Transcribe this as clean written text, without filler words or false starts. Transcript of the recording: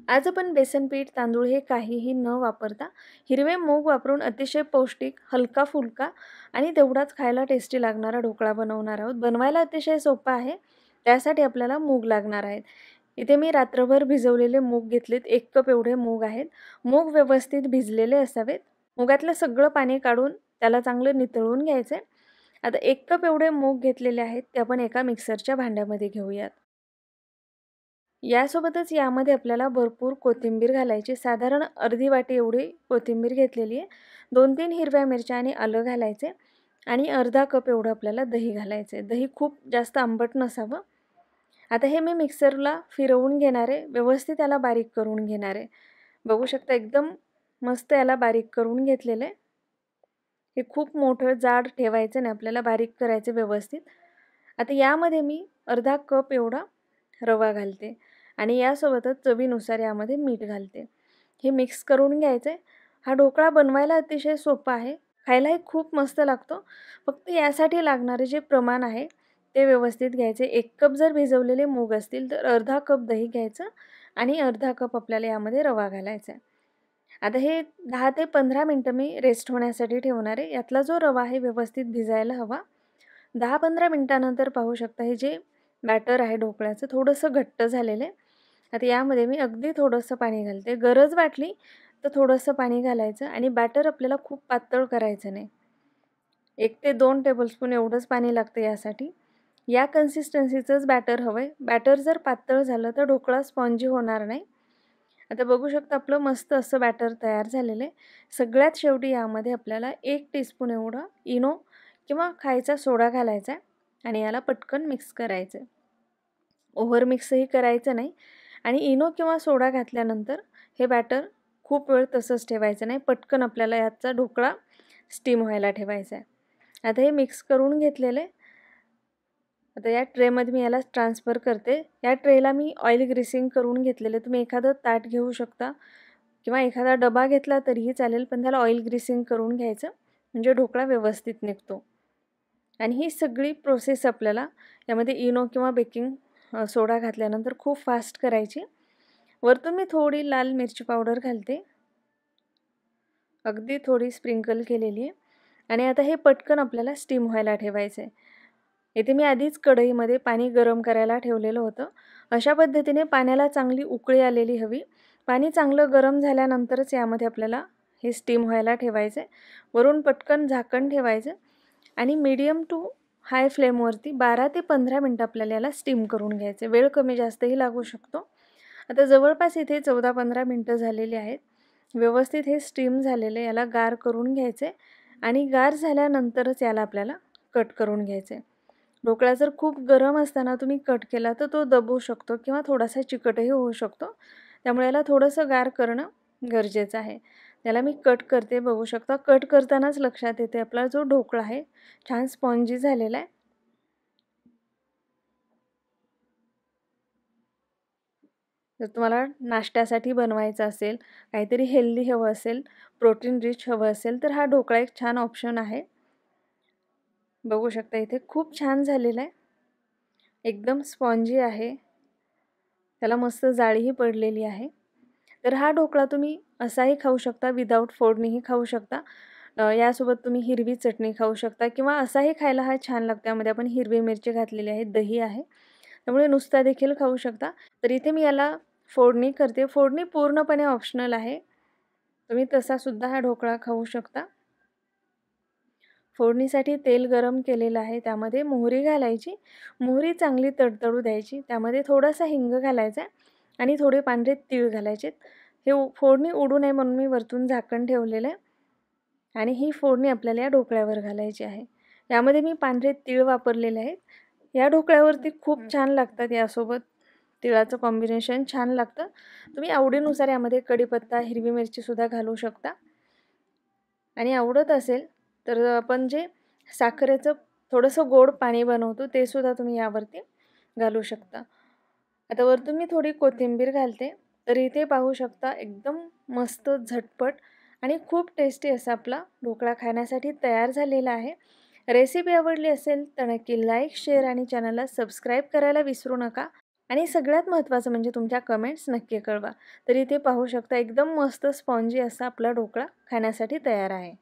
आज आपण बेसन पीठ, तांदूळ हे काहीही न वापरता हिरवे मूग वापरून अतिशय पौष्टिक, हलका फुलका आणि तेवढाच खायला टेस्टी लागणारा ढोकळा बनवणार आहोत. बनवायला अतिशय सोपा आहे. त्यासाठी आपल्याला मूग लागणार आहेत. इथे मी रात्रभर भिजवलेले मूग घेतलेत. 1 कप एवढे मूग आहेत. मूग व्यवस्थित भिजलेले असावेत. मुगातलं सगळं पाणी काढून त्याला चांगलं नितळून घ्यायचं. आता 1 कप एवढे मूग घेतलेले आहेत ते आपण एका मिक्सरच्या भांड्यामध्ये घेऊयात. यासोबतच यामध्ये आपल्याला भरपूर कोथिंबीर घालायची. साधारण अर्धी वाटी एवढी कोथिंबीर घेतलेली आहे. 2-3 हिरव्या मिरच्या आणि आलं घालायचे आणि अर्धा कप एवढं आपल्याला दही घालायचं आहे. दही खूप जास्त आंबट नसावं. आता हे मी मिक्सरला फिरवून घेणार आहे. व्यवस्थित याला बारीक करून घेणार आहे. बघू शकता एकदम मस्त याला बारीक करून घेतलेलं आहे. हे खूप मोठं जाड ठेवायचं नाही, आपल्याला बारीक करायचं व्यवस्थित. आता यामध्ये मी अर्धा कप एवढा रवा घालते आणि यासोबतच चवीनुसार यामध्ये मीठ घालते. हे मिक्स करून घ्यायचं आहे. हा ढोकळा बनवायला अतिशय सोपा आहे. खायलाही खूप मस्त लागतो. फक्त यासाठी लागणारे जे प्रमाण आहे ते व्यवस्थित घ्यायचे. 1 कप जर भिजवलेले मूग असतील तर अर्धा कप दही घ्यायचं आणि अर्धा कप आपल्याला यामध्ये रवा घालायचा आहे. आता हे 10 ते 15 मिनटं मी रेस्ट होण्यासाठी ठेवणार आहे. यातला जो रवा आहे व्यवस्थित भिजायला हवा. 10-15 मिनटानंतर पाहू शकता हे जे बॅटर आहे ढोकळ्याचं थोडंसं घट्ट झालेलं आहे. आता यामध्ये मी अगदी थोडंसं पाणी घालते. गरज वाटली तर थोडंसं पाणी घालायचं आणि बॅटर आपल्याला खूप पातळ करायचं नाही. 1 ते 2 टेबलस्पून एवढंच पाणी लागतं यासाठी. या कन्सिस्टन्सीचंच बॅटर हवं आहे. बॅटर जर पातळ झालं तर ढोकळा स्पॉन्जी होणार नाही. आता बघू शकता आपलं मस्त असं बॅटर तयार झालेलं आहे. सगळ्यात शेवटी यामध्ये आपल्याला 1 टीस्पून एवढा इनो किंवा खायचा सोडा घालायचा आहे आणि याला पटकन मिक्स करायचं आहे. ओव्हर मिक्सही करायचं नाही आणि इनो किंवा सोडा घातल्यानंतर हे बॅटर खूप वेळ तसंच ठेवायचं नाही. पटकन आपल्याला याचा ढोकळा स्टीम व्हायला ठेवायचा आहे. आता हे मिक्स करून घेतलेलं आहे. आता या ट्रेमध्ये मी याला ट्रान्सफर करते. या ट्रेला मी ऑइल ग्रीसिंग करून घेतलेलं आहे. तुम्ही एखादं ताट घेऊ शकता किंवा एखादा डबा घेतला तरीही चालेल, पण त्याला ऑइल ग्रीसिंग करून घ्यायचं म्हणजे ढोकळा व्यवस्थित निघतो. आणि ही सगळी प्रोसेस आपल्याला यामध्ये इनो किंवा बेकिंग सोडा घातल्यानंतर खूप फास्ट करायची. वरतून मी थोडी लाल मिरची पावडर घालते. अगदी थोडी स्प्रिंकल केलेली आहे. आणि आता हे पटकन आपल्याला स्टीम व्हायला ठेवायचं आहे. इथे मी आधीच कढईमध्ये पाणी गरम करायला ठेवलेलं होतं. अशा पद्धतीने पाण्याला चांगली उकळी आलेली हवी. पाणी चांगलं गरम झाल्यानंतरच यामध्ये आपल्याला हे स्टीम व्हायला ठेवायचं आहे. वरून पटकन झाकण ठेवायचं आणि मीडियम टू हाय फ्लेमवरती 12 ते 15 मिनटं आपल्याला याला स्टीम करून घ्यायचं. वेळ कमी जास्तही लागू शकतो. आता जवळपास इथे 14-15 मिनटं झालेली आहेत. व्यवस्थित हे स्टीम झालेलं आहे. याला गार करून घ्यायचं आहे आणि गार झाल्यानंतरच याला आपल्याला कट करून घ्यायचं आहे. ढोकळा जर खूप गरम असताना तुम्ही कट केला तर तो दबू शकतो किंवा थोडासा चिकटही होऊ शकतो. त्यामुळे याला थोडंसं गार करणं गरजेचं आहे. त्याला मी कट करते. बघू शकता कट करतानाच लक्षात येते आपला जो ढोकळा आहे छान स्पॉन्जी झालेला आहे. जर तुम्हाला नाश्त्यासाठी बनवायचं असेल, काहीतरी हेल्दी हवं असेल, प्रोटीन रिच हवं असेल तर हा ढोकळा एक छान ऑप्शन आहे. बघू शकता इथे खूप छान झालेला आहे. एकदम स्पॉन्जी आहे. त्याला मस्त जाळीही पडलेली आहे. तर हा ढोकळा तुम्ही असाही खाऊ शकता, विदाऊट फोडणीही खाऊ शकता. यासोबत तुम्ही हिरवी चटणी खाऊ शकता किंवा असाही खायला हा छान लागतो. त्यामध्ये आपण हिरवी मिरची घातलेली आहे, दही आहे. त्यामुळे नुसता देखील खाऊ शकता. तर इथे मी याला फोडणी करते. फोडणी पूर्णपणे ऑप्शनल आहे. तुम्ही तसासुद्धा हा ढोकळा खाऊ शकता. फोडणीसाठी तेल गरम केलेलं आहे. त्यामध्ये मोहरी घालायची. मोहरी चांगली तडतडू द्यायची. त्यामध्ये थोडासा हिंग घालायचा आणि थोडे पांढरे तीळ घालायचे. हे फोडणी उडू नये म्हणून मी वरतून झाकण ठेवलेलं आहे आणि ही फोडणी आपल्याला या ढोकळ्यावर घालायची आहे. यामध्ये मी पांढरे तीळ वापरलेले आहेत. या ढोकळ्यावरती खूप छान लागतात. यासोबत तिळाचं कॉम्बिनेशन छान लागतं. तुम्ही आवडीनुसार यामध्ये कढीपत्ता, हिरवी मिरचीसुद्धा घालू शकता आणि आवडत असेल तर आपण जे साखरेचं थोडंसं गोड पाणी बनवतो ते सुद्धा तुम्ही यावरती घालू शकता. आता वरतून मी थोडी कोथिंबीर घालते. तर इथे पाहू शकता एकदम मस्त झटपट आणि खूप टेस्टी असा आपला ढोकळा खाण्यासाठी तयार झालेला आहे. रेसिपी आवडली असेल तर नक्की लाईक, शेअर आणि चॅनलला सबस्क्राईब करायला विसरू नका. आणि सगळ्यात महत्त्वाचं म्हणजे तुमच्या कमेंट्स नक्की कळवा. तर इथे पाहू शकता एकदम मस्त स्पॉन्जी असा आपला ढोकळा खाण्यासाठी तयार आहे.